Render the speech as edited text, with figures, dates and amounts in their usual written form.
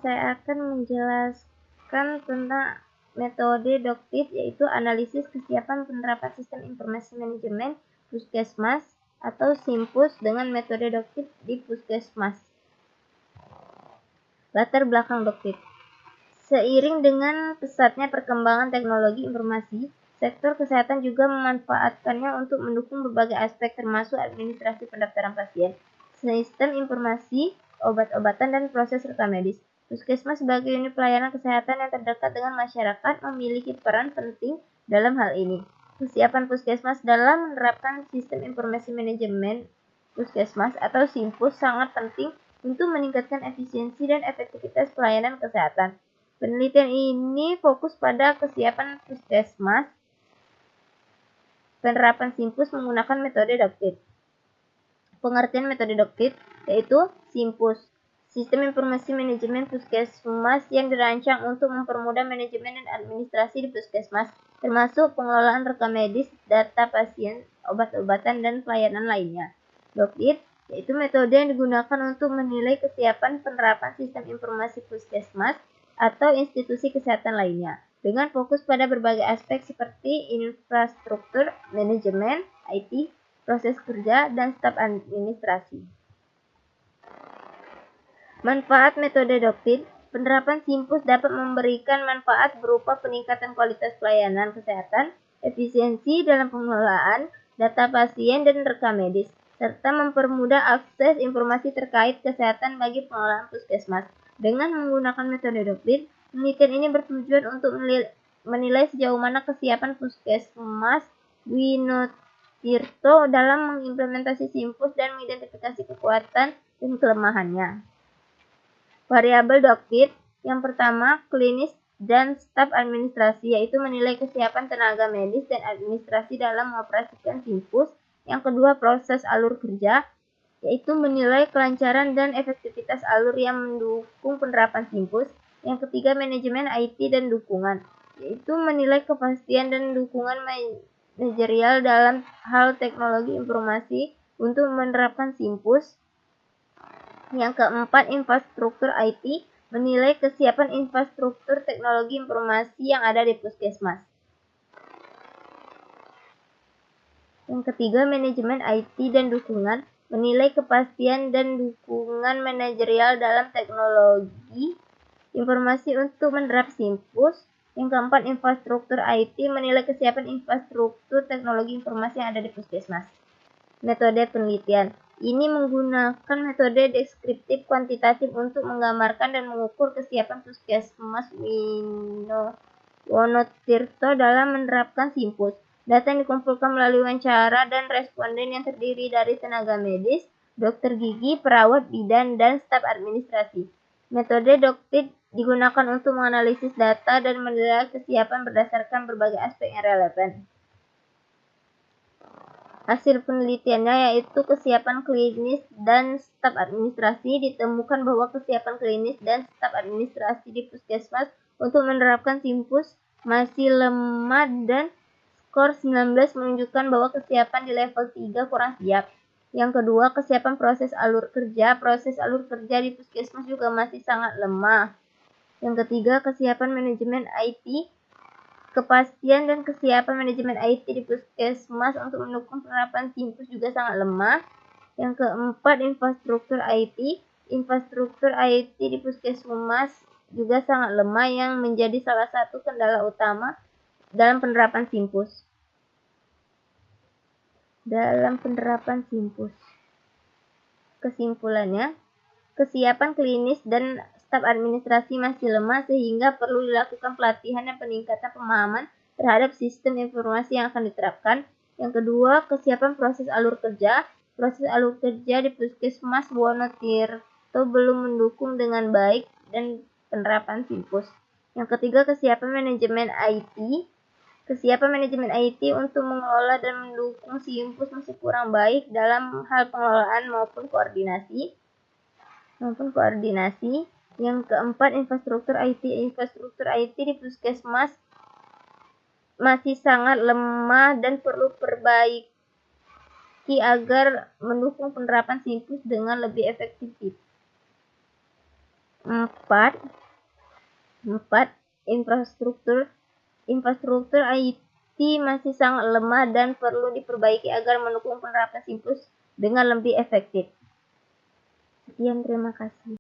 saya akan menjelaskan tentang metode DOCTID, yaitu analisis kesiapan penerapan sistem informasi manajemen puskesmas atau SIMPUS dengan metode DOCTID di puskesmas. Latar belakang DOCTID. Seiring dengan pesatnya perkembangan teknologi informasi, sektor kesehatan juga memanfaatkannya untuk mendukung berbagai aspek termasuk administrasi pendaftaran pasien, sistem informasi, obat-obatan, dan proses rekam medis. Puskesmas sebagai unit pelayanan kesehatan yang terdekat dengan masyarakat memiliki peran penting dalam hal ini. Kesiapan puskesmas dalam menerapkan sistem informasi manajemen puskesmas atau SIMPUS sangat penting untuk meningkatkan efisiensi dan efektivitas pelayanan kesehatan. Penelitian ini fokus pada kesiapan puskesmas penerapan SIMPUS menggunakan metode DOCTID. Pengertian metode DOCTID yaitu SIMPUS, sistem informasi manajemen puskesmas yang dirancang untuk mempermudah manajemen dan administrasi di puskesmas, termasuk pengelolaan rekam medis, data pasien, obat-obatan, dan pelayanan lainnya. DOCTID yaitu metode yang digunakan untuk menilai kesiapan penerapan sistem informasi puskesmas atau institusi kesehatan lainnya, dengan fokus pada berbagai aspek seperti infrastruktur, manajemen, IT, proses kerja, dan staf administrasi. Manfaat metode DOCTID. Penerapan SIMPUS dapat memberikan manfaat berupa peningkatan kualitas pelayanan kesehatan, efisiensi dalam pengelolaan data pasien dan rekam medis, serta mempermudah akses informasi terkait kesehatan bagi pengelolaan puskesmas. Dengan menggunakan metode DOCTID, penelitian ini bertujuan untuk menilai sejauh mana kesiapan puskesmas Winotirto dalam mengimplementasi SIMPUS dan mengidentifikasi kekuatan dan kelemahannya. Variabel DOCTID yang pertama, klinis dan staf administrasi, yaitu menilai kesiapan tenaga medis dan administrasi dalam mengoperasikan SIMPUS. Yang kedua, proses alur kerja, yaitu menilai kelancaran dan efektivitas alur yang mendukung penerapan SIMPUS. Yang ketiga, manajemen IT dan dukungan, yaitu menilai kepastian dan dukungan manajerial dalam hal teknologi informasi untuk menerapkan SIMPUS. Yang keempat, infrastruktur IT, menilai kesiapan infrastruktur teknologi informasi yang ada di puskesmas. Yang ketiga, manajemen IT dan dukungan, menilai kepastian dan dukungan manajerial dalam teknologi informasi untuk menerap SIMPUS. Yang keempat, infrastruktur IT, menilai kesiapan infrastruktur teknologi informasi yang ada di puskesmas. Metode penelitian. Ini menggunakan metode deskriptif kuantitatif untuk menggambarkan dan mengukur kesiapan puskesmas Wonotirto dalam menerapkan SIMPUS. Data yang dikumpulkan melalui wawancara dan responden yang terdiri dari tenaga medis, dokter gigi, perawat bidan, dan staf administrasi. Metode DOCTID digunakan untuk menganalisis data dan menilai kesiapan berdasarkan berbagai aspek yang relevan. Hasil penelitiannya yaitu kesiapan klinis dan staf administrasi. Ditemukan bahwa kesiapan klinis dan staf administrasi di puskesmas untuk menerapkan SIMPUS masih lemah dan skor 19 menunjukkan bahwa kesiapan di level 3 kurang siap. Yang kedua, kesiapan proses alur kerja. Proses alur kerja di puskesmas juga masih sangat lemah. Yang ketiga, kesiapan manajemen IT. Kepastian dan kesiapan manajemen IT di puskesmas untuk mendukung penerapan SIMPUS juga sangat lemah. Yang keempat, infrastruktur IT. Infrastruktur IT di puskesmas juga sangat lemah yang menjadi salah satu kendala utama dalam penerapan SIMPUS. Kesimpulannya, kesiapan klinis dan staf administrasi masih lemah sehingga perlu dilakukan pelatihan dan peningkatan pemahaman terhadap sistem informasi yang akan diterapkan. Yang kedua, kesiapan proses alur kerja. Proses alur kerja di puskesmas Wonotirto belum mendukung dengan baik dan penerapan SIMPUS. Yang ketiga, kesiapan manajemen IT. Kesiapan manajemen IT untuk mengelola dan mendukung SIMPUS masih kurang baik dalam hal pengelolaan maupun koordinasi. Yang keempat, infrastruktur IT. Infrastruktur IT di puskesmas masih sangat lemah dan perlu perbaiki agar mendukung penerapan SIMPUS dengan lebih efektif. 4. Infrastruktur IT masih sangat lemah dan perlu diperbaiki agar mendukung penerapan Simpus dengan lebih efektif. Sekian, terima kasih.